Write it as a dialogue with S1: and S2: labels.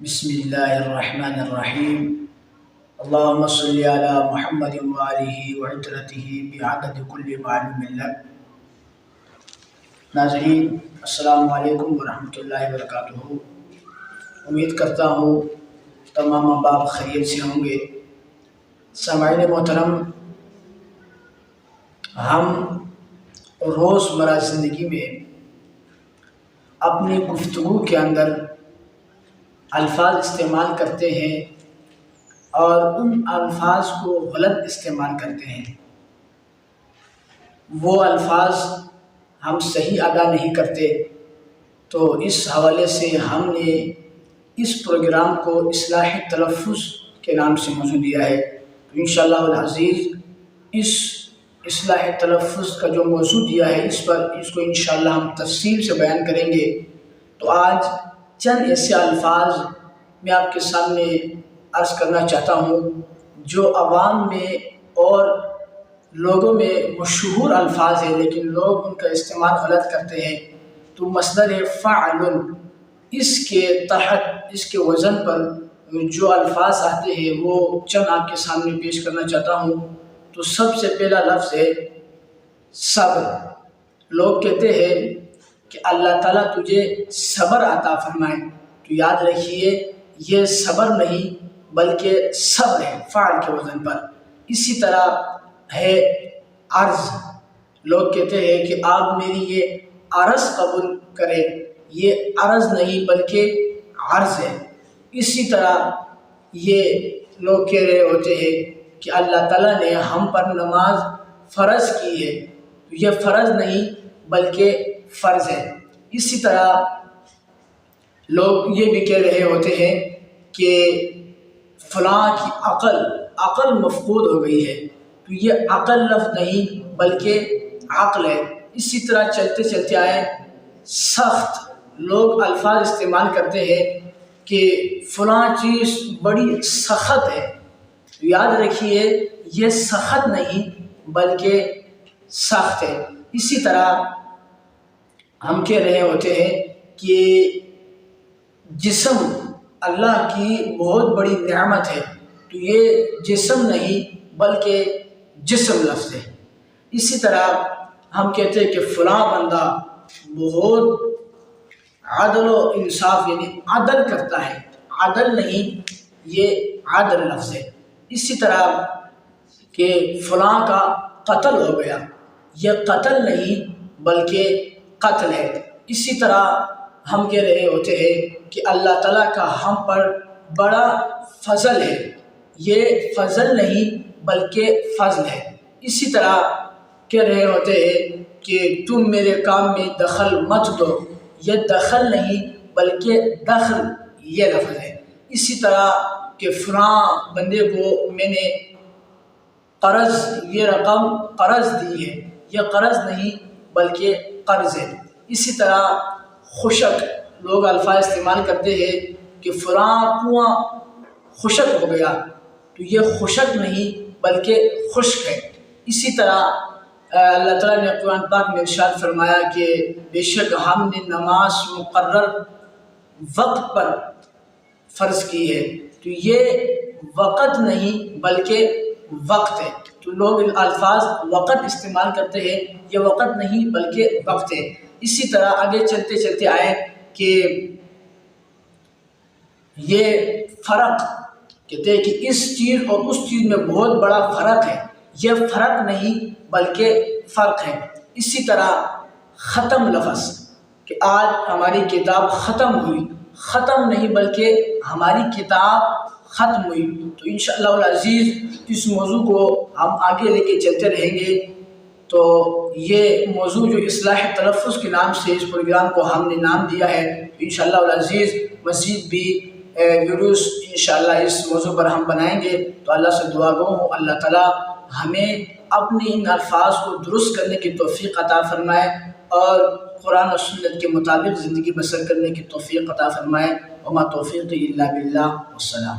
S1: بسم اللہ الرحمن الرحیم اللہم صلی علی محمد وآلہ وعطرتہ بعدد کل معلوم لک۔ ناظرین السلام علیکم ورحمۃ اللہ وبرکاتہ۔ امید کرتا ہوں تمام احباب خیریت سے ہوں گے۔ سامعین محترم، ہم روزمرہ زندگی میں اپنی گفتگو کے اندر الفاظ استعمال کرتے ہیں اور ان الفاظ کو غلط استعمال کرتے ہیں۔ وہ الفاظ ہم صحیح ادا نہیں کرتے، تو اس حوالے سے ہم نے اس پروگرام کو اصلاح تلفظ کے نام سے موضوع دیا ہے۔ تو انشاءاللہ العزیز اس اصلاح تلفظ کا جو موضوع دیا ہے اس کو انشاءاللہ ہم تفصیل سے بیان کریں گے۔ تو آج چند ایسے الفاظ میں آپ کے سامنے عرض کرنا چاہتا ہوں جو عوام میں اور لوگوں میں مشہور الفاظ ہیں، لیکن لوگ ان کا استعمال غلط کرتے ہیں۔ تو مصدر فعل، اس کے تحت اس کے وزن پر جو الفاظ آتے ہیں وہ چند آپ کے سامنے پیش کرنا چاہتا ہوں۔ تو سب سے پہلا لفظ ہے صبر۔ لوگ کہتے ہیں کہ اللہ تعالیٰ تجھے صبر عطا فرمائے، تو یاد رکھیے یہ صبر نہیں بلکہ صبر ہے، فعل کے وزن پر۔ اسی طرح ہے عرض۔ لوگ کہتے ہیں کہ آپ میری یہ عرض قبول کریں، یہ عرض نہیں بلکہ عرض ہے۔ اسی طرح یہ لوگ کہہ رہے ہوتے ہیں کہ اللہ تعالیٰ نے ہم پر نماز فرض کی ہے، تو یہ فرض نہیں بلکہ فرض ہے۔ اسی طرح لوگ یہ بھی کہہ رہے ہوتے ہیں کہ فلاں کی عقل مفقود ہو گئی ہے، تو یہ عقل لفظ نہیں بلکہ عقل ہے۔ اسی طرح چلتے چلتے آئے سخت۔ لوگ الفاظ استعمال کرتے ہیں کہ فلاں چیز بڑی سخت ہے، تو یاد رکھیے یہ سخت نہیں بلکہ سخت ہے۔ اسی طرح ہم کہہ رہے ہوتے ہیں کہ جسم اللہ کی بہت بڑی نعمت ہے، تو یہ جسم نہیں بلکہ جسم لفظ ہے۔ اسی طرح ہم کہتے ہیں کہ فلاں بندہ بہت عدل و انصاف یعنی عدل کرتا ہے، عدل نہیں یہ عدل لفظ ہے۔ اسی طرح کہ فلاں کا قتل ہو گیا، یہ قتل نہیں بلکہ قتل ہے۔ اسی طرح ہم کہہ رہے ہوتے ہیں کہ اللہ تعالیٰ کا ہم پر بڑا فضل ہے، یہ فضل نہیں بلکہ فضل ہے۔ اسی طرح کہہ رہے ہوتے ہیں کہ تم میرے کام میں دخل مت دو، یہ دخل نہیں بلکہ دخل یہ لفظ ہے۔ اسی طرح کہ فلاں بندے کو میں نے قرض یہ رقم قرض دی ہے، یہ قرض نہیں بلکہ قرض ہے۔ اسی طرح خشک۔ لوگ الفاظ استعمال کرتے ہیں کہ فلاں کنواں خشک ہو گیا، تو یہ خشک نہیں بلکہ خشک ہے۔ اسی طرح اللہ تعالیٰ نے قرآن پاک میں ارشاد فرمایا کہ بے شک ہم نے نماز مقرر وقت پر فرض کی ہے، تو یہ وقت نہیں بلکہ وقت ہے۔ تو لوگ الفاظ وقت استعمال کرتے ہیں، یہ وقت نہیں بلکہ وقت ہے۔ اسی طرح آگے چلتے چلتے آئے کہ یہ فرق، کہتے ہیں کہ اس چیز اور اس چیز میں بہت بڑا فرق ہے، یہ فرق نہیں بلکہ فرق ہے۔ اسی طرح ختم لفظ، کہ آج ہماری کتاب ختم ہوئی، ختم نہیں بلکہ ہماری کتاب ختم ہوئی۔ تو انشاءاللہ العزیز اس موضوع کو ہم آگے لے کے چلتے رہیں گے۔ تو یہ موضوع جو اصلاح تلفظ کے نام سے اس پروگرام کو ہم نے نام دیا ہے، انشاءاللہ العزیز مزید بھی ویڈیوز انشاءاللہ اس موضوع پر ہم بنائیں گے۔ تو اللہ سے دعا گو ہوں اللہ تعالیٰ ہمیں اپنے ان الفاظ کو درست کرنے کی توفیق عطا فرمائے اور قرآن و سنت کے مطابق زندگی بسر کرنے کی توفیق عطا فرمائے۔ وما توفیقی الا باللہ، والسلام۔